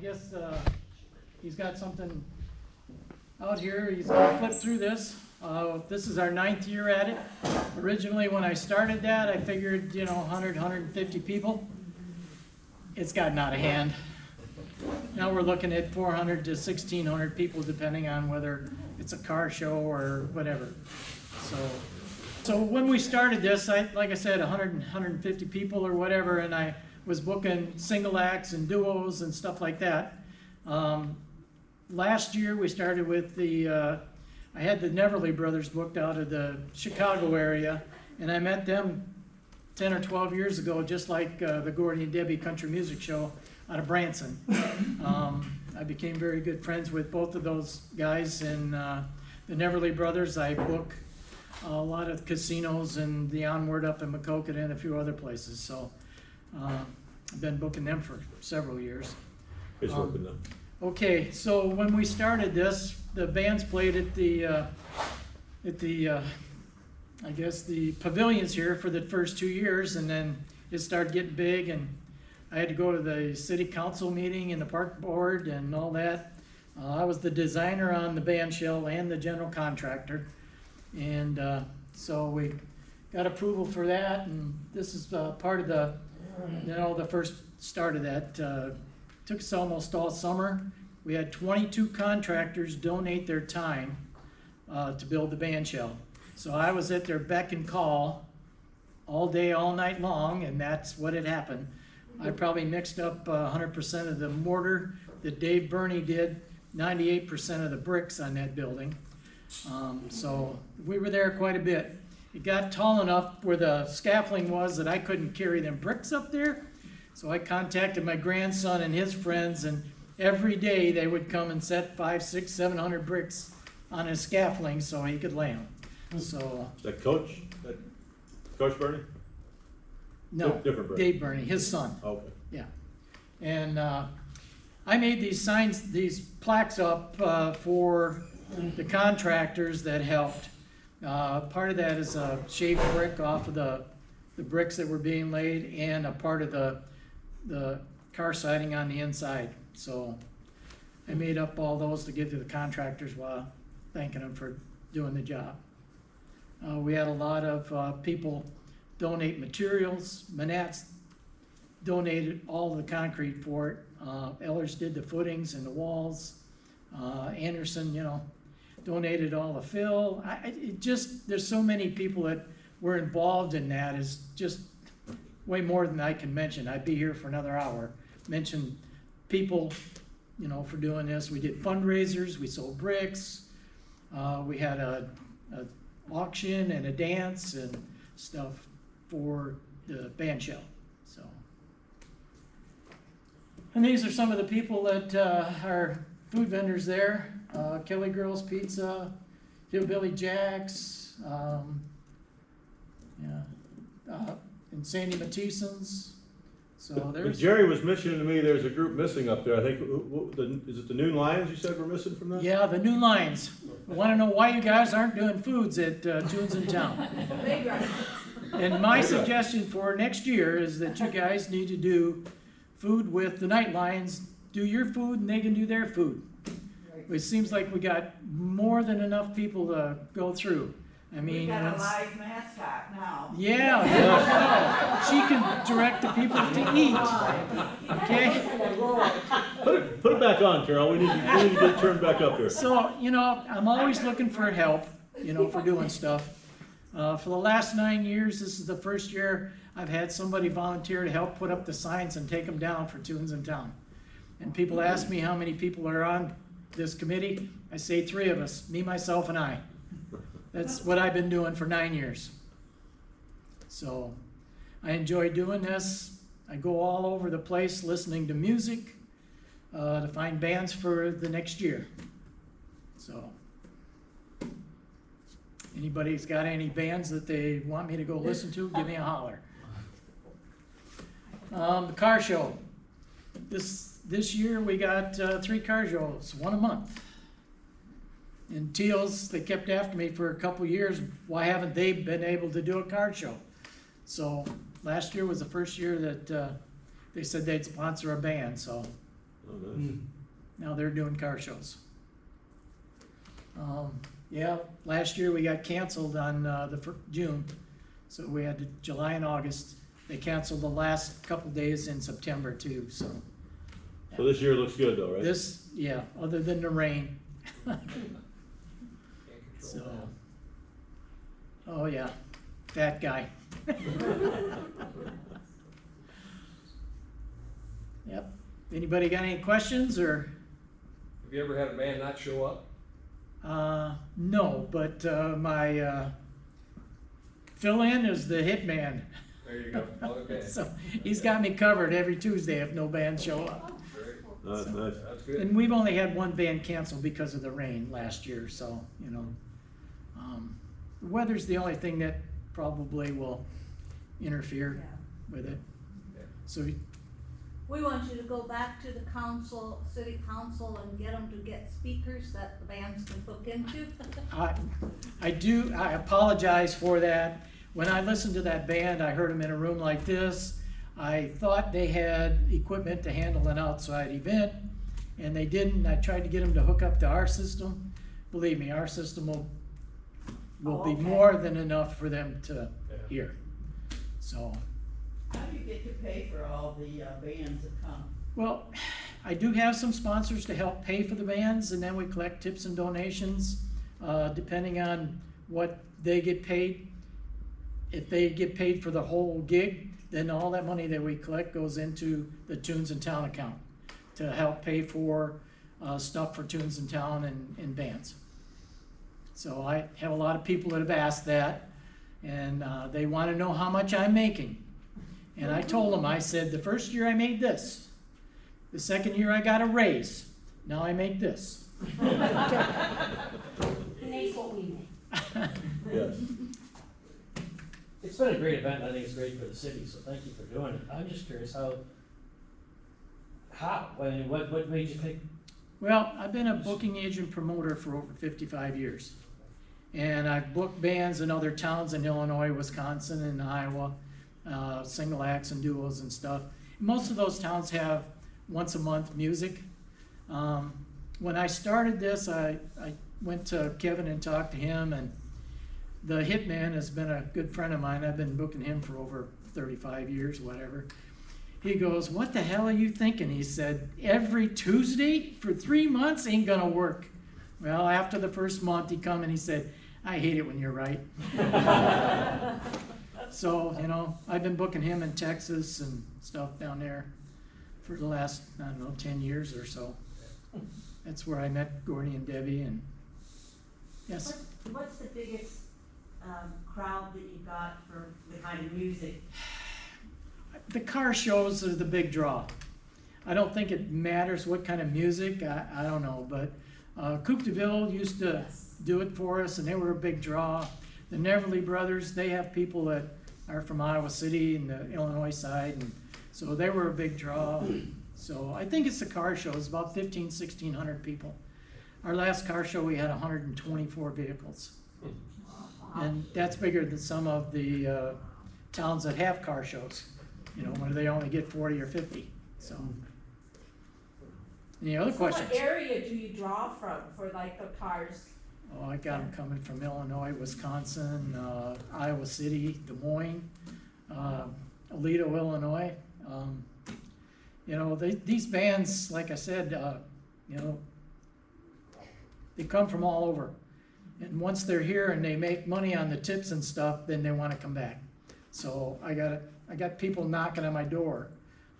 guess he's got something out here. He's going to flip through this. This is our 9th year at it. Originally, when I started that, I figured, 100, 150 people. It's gotten out of hand. Now we're looking at 400 to 1,600 people, depending on whether it's a car show or whatever. So when we started this, like I said, 100, 150 people or whatever, and I was booking single acts and duos and stuff like that. Last year we started with I had the Neverly Brothers booked out of the Chicago area, and I met them 10 or 12 years ago, just like the Gordy and Debbie Country Music Show out of Branson. I became very good friends with both of those guys, and the Neverly Brothers, I book a lot of casinos and the Onward up in Maquoketa and a few other places. So I've been booking them for several years. It's working now. Okay, so when we started this, the bands played at the I guess the pavilions here for the first 2 years, and then it started getting big, and I had to go to the city council meeting and the park board and all that. I was the designer on the band shell and the general contractor, and so we got approval for that, and this is part of the the first start of that. Took us almost all summer. We had 22 contractors donate their time to build the band shell. So I was at their beck and call all day, all night long, and that's what had happened. I probably mixed up 100% of the mortar that Dave Burney did, 98% of the bricks on that building. So we were there quite a bit. It got tall enough where the scaffolding was that I couldn't carry them bricks up there. So I contacted my grandson and his friends, and every day they would come and set 500, 600, 700 bricks on his scaffolding so he could lay them. So Is that Coach? Coach Bernie? no, Different Bernie. Dave Burney, his son. Okay. Yeah, and I made these signs, these plaques up for the contractors that helped. Part of that is a shaved brick off of the bricks that were being laid, and a part of the car siding on the inside. So I made up all those to give to the contractors while thanking them for doing the job. We had a lot of people donate materials. Manats donated all the concrete for it. Ellers did the footings and the walls. Anderson, donated all the fill. There's so many people that were involved in that. Is just way more than I can mention. I'd be here for another hour. Mention people, for doing this. We did fundraisers. We sold bricks. We had a auction and a dance and stuff for the band shell. So, and these are some of the people that are food vendors there. Kelly Girls Pizza, Hillbilly Jack's, and Sandy Matison's. So there's. Jerry was mentioning to me there's a group missing up there. I think, is it the Noon Lions you said were missing from that? Yeah, the Noon Lions. I want to know why you guys aren't doing foods at Tunes in Town. And my suggestion for next year is that you guys need to do food with the Night Lions. Do your food and they can do their food. It seems like we got more than enough people to go through. I mean, we got a live mascot now. Yeah, she can direct the people to eat. Okay. Put it back on, Carol. We need to get it turned back up here. So I'm always looking for help, for doing stuff. For the last 9 years, this is the first year I've had somebody volunteer to help put up the signs and take them down for Tunes in Town. And people ask me how many people are on this committee. I say 3 of us, me, myself, and I. That's what I've been doing for 9 years. So I enjoy doing this. I go all over the place listening to music to find bands for the next year. So anybody's got any bands that they want me to go listen to, give me a holler. The car show. This year we got 3 car shows, 1 a month. And Teals, they kept after me for a couple years. Why haven't they been able to do a car show? So last year was the first year that they said they'd sponsor a band. So Oh, nice. Now they're doing car shows. Yeah, last year we got canceled on June, so we had July and August. They canceled the last couple days in September too, so. So this year looks good though, right? This, yeah, other than the rain. Can't So, control that. oh yeah, fat guy. Yep. Anybody got any questions or? Have you ever had a band not show up? No, but my fill-in is the hitman. There you go, okay. So he's got me covered every Tuesday if no bands show up. Great. That's nice. That's good. And we've only had one band canceled because of the rain last year, so, you know. The weather's the only thing that probably will interfere with it. Yeah. So, We want you to go back to the council, city council, and get them to get speakers that the bands can hook into. I apologize for that. When I listened to that band, I heard them in a room like this. I thought they had equipment to handle an outside event, and they didn't. I tried to get them to hook up to our system. Believe me, our system will be Okay. more than enough for them to Yeah. hear. So, How do you get to pay for all the bands that come? well, I do have some sponsors to help pay for the bands, and then we collect tips and donations, depending on what they get paid. If they get paid for the whole gig, then all that money that we collect goes into the Tunes in Town account to help pay for stuff for Tunes in Town and bands. So I have a lot of people that have asked that, and they want to know how much I'm making. And I told them, I said, the first year I made this. The second year I got a raise. Now I make this. And that's what we make. Yes. It's been a great event, I think it's great for the city, so thank you for doing it. I'm just curious I mean, what made you think, Well, I've been a booking agent promoter for over 55 years. And I've booked bands in other towns in Illinois, Wisconsin, and Iowa, single acts and duos and stuff. Most of those towns have once a month music. When I started this, I went to Kevin and talked to him, and the hitman has been a good friend of mine. I've been booking him for over 35 years, whatever. He goes, "What the hell are you thinking?" He said, "Every Tuesday for 3 months ain't gonna work." Well, after the first month, he come and he said, "I hate it when you're right." So, you know, I've been booking him in Texas and stuff down there for the last, I don't know, 10 years or so. That's where I met Gordy and Debbie, and yes. What's the biggest crowd that you got for the kind of music? The car shows are the big draw. I don't think it matters what kind of music, I don't know, but Coupe de Ville used to do it for us, and they were a big draw. The Neverly Brothers, they have people that are from Iowa City and the Illinois side, and so they were a big draw. So I think it's the car shows, about 1,600 people. Our last car show, we had 124 vehicles. And that's bigger than some of the towns that have car shows, you know, where they only get 40 or 50, so. Any other questions? What area do you draw from for like the cars? Oh, I got them coming from Illinois, Wisconsin, Iowa City, Des Moines, Aledo, Illinois. You know, these bands, like I said, you know, they come from all over. And once they're here and they make money on the tips and stuff, then they want to come back. So I got people knocking on my door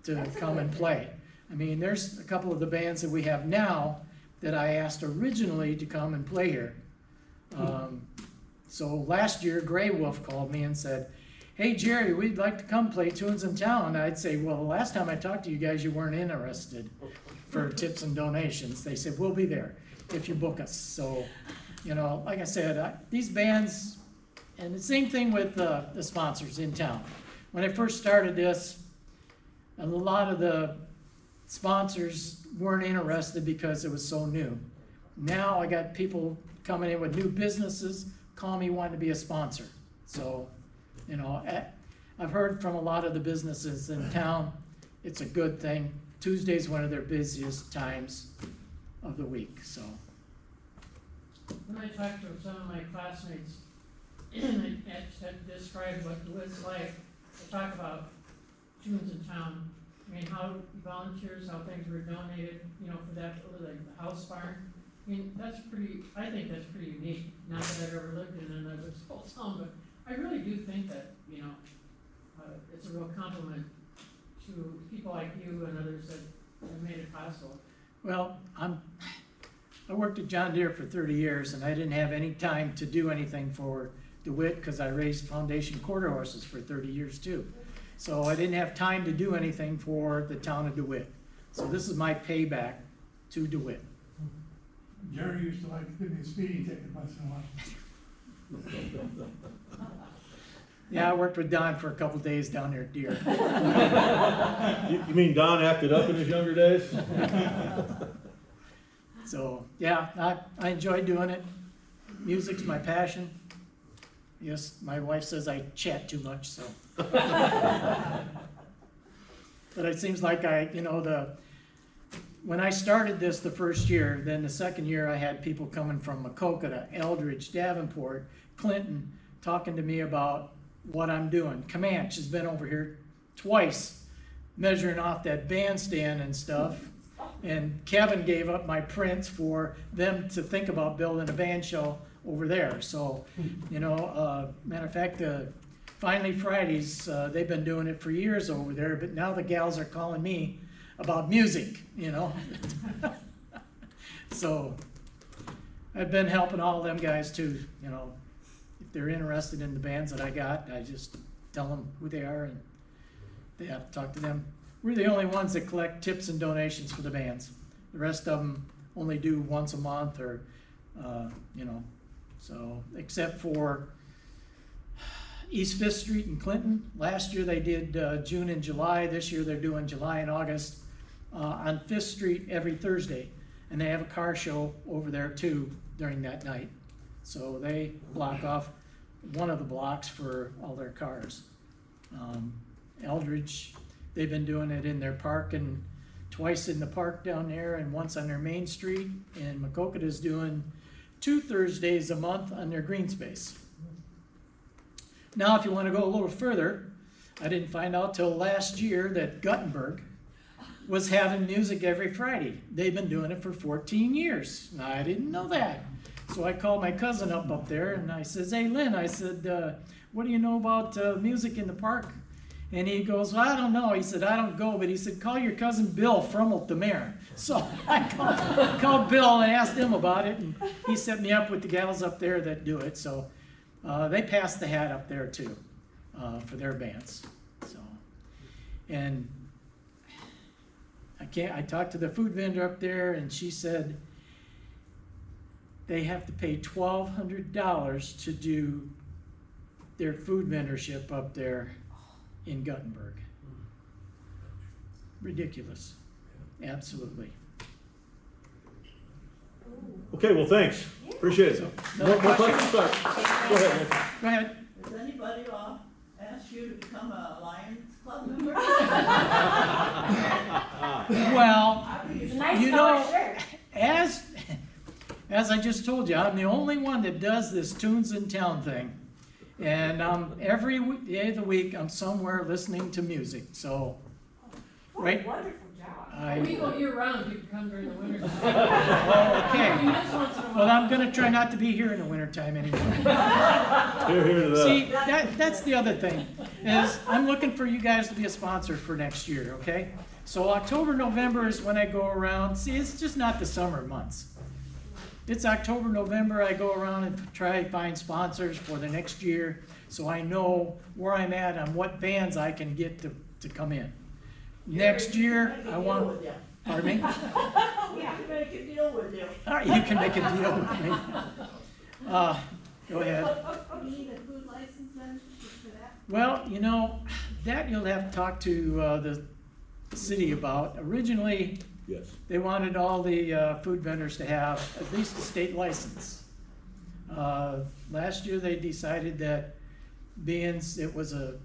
to come and play. I mean, there's a couple of the bands that we have now that I asked originally to come and play here. So last year, Grey Wolf called me and said, "Hey Jerry, we'd like to come play Tunes in Town." I'd say, "Well, the last time I talked to you guys, you weren't interested for tips and donations." They said, "We'll be there if you book us." So, you know, like I said, these bands, and the same thing with the sponsors in town. When I first started this, a lot of the sponsors weren't interested because it was so new. Now I got people coming in with new businesses, call me wanting to be a sponsor. So, you know, I've heard from a lot of the businesses in town, it's a good thing Tuesday's one of their busiest times of the week, so. When I talked to some of my classmates, and I had described what DeWitt's like, they talk about tunes in town. I mean, how volunteers, how things were donated, you know, for that, like the house barn. I mean, that's pretty, I think that's pretty unique. Not that I've ever lived in another small town, but I really do think that, you know, it's a real compliment to people like you and others that have made it possible. Well, I worked at John Deere for 30 years, and I didn't have any time to do anything for DeWitt because I raised foundation quarter horses for 30 years too. So I didn't have time to do anything for the town of DeWitt. So this is my payback to DeWitt. Jerry used to like to give me a speeding ticket once in a while. Yeah, I worked with Don for a couple days down there at Deere. You mean Don acted up in his younger days? So, yeah, I enjoy doing it. Music's my passion. Yes, my wife says I chat too much, so. But it seems like when I started this the first year, then the second year I had people coming from Macokota, Eldridge, Davenport, Clinton, talking to me about what I'm doing. Comanche has been over here twice measuring off that bandstand and stuff. And Kevin gave up my prints for them to think about building a band show over there. So, you know, matter of fact, Finally Fridays, they've been doing it for years over there, but now the gals are calling me about music, you know. So I've been helping all them guys too, you know. If they're interested in the bands that I got, I just tell them who they are and they have to talk to them. We're the only ones that collect tips and donations for the bands. The rest of them only do once a month or, you know, so except for East 5th Street in Clinton. Last year they did June and July. This year they're doing July and August on 5th Street every Thursday. And they have a car show over there too during that night. So they block off one of the blocks for all their cars. Eldridge, they've been doing it in their park and twice in the park down there and once on their main street. And Makokota's doing 2 Thursdays a month on their green space. Now, if you want to go a little further, I didn't find out till last year that Guttenberg was having music every Friday. They've been doing it for 14 years. I didn't know that. So I called my cousin up there and I says, hey Lynn, I said, what do you know about music in the park? And he goes, well, I don't know. He said, I don't go, but he said, call your cousin Bill Frummelt, the mayor. So I called Bill and asked him about it, and he set me up with the gals up there that do it. So they pass the hat up there too for their bands. So, and I talked to the food vendor up there, and she said they have to pay $1,200 to do their food vendorship up there in Guttenberg. Ridiculous. Absolutely. Okay, well, thanks. Appreciate it. So, More questions? Sorry. Go ahead, Nick. Go ahead. Does anybody ask you to become a Lions Club member? Well, It's a nice you color know, shirt. as I just told you, I'm the only one that does this Tunes in Town thing. And every day of the week, I'm somewhere listening to music. So, What right. a wonderful job. We go year round, you can come during the winter time. Okay. We miss once in a Well, while. I'm gonna try not to be here in the wintertime anymore. Here to that. See, that's the other thing, is I'm looking for you guys to be a sponsor for next year, okay? So October, November is when I go around. See, it's just not the summer months. It's October, November, I go around and try to find sponsors for the next year, so I know where I'm at and what bands I can get to come in. Next year, I want, pardon me? We can make a deal with you. All right, you can make a deal with me. Go ahead. You need a food license then for that? Well, you know, that you'll have to talk to the city about. Originally, Yes. they wanted all the food vendors to have at least a state license. Last year, they decided that being it was a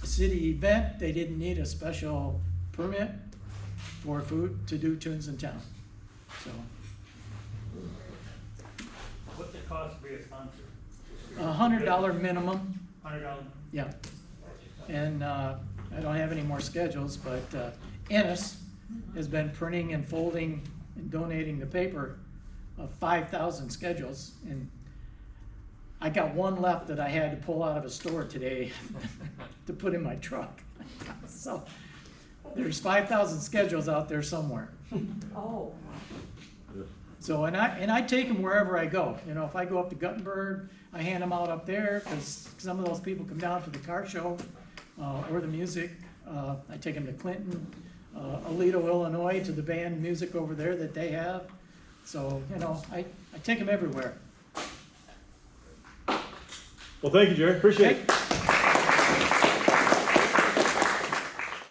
city event, they didn't need a special permit. for food to do Tunes in Town. So, What's the cost to be a sponsor? $100 minimum, $100? yeah. And I don't have any more schedules, but Ennis has been printing and folding and donating the paper of 5,000 schedules. And I got one left that I had to pull out of a store today to put in my truck. So there's 5,000 schedules out there somewhere. Oh. So, and I take them wherever I go. You know, if I go up to Guttenberg, I hand them out up there, because some of those people come down for the car show, or the music. I take them to Clinton, Aledo, Illinois, to the band music over there that they have. So, you know, I take them everywhere. Well, thank you, Jerry, appreciate it. Okay.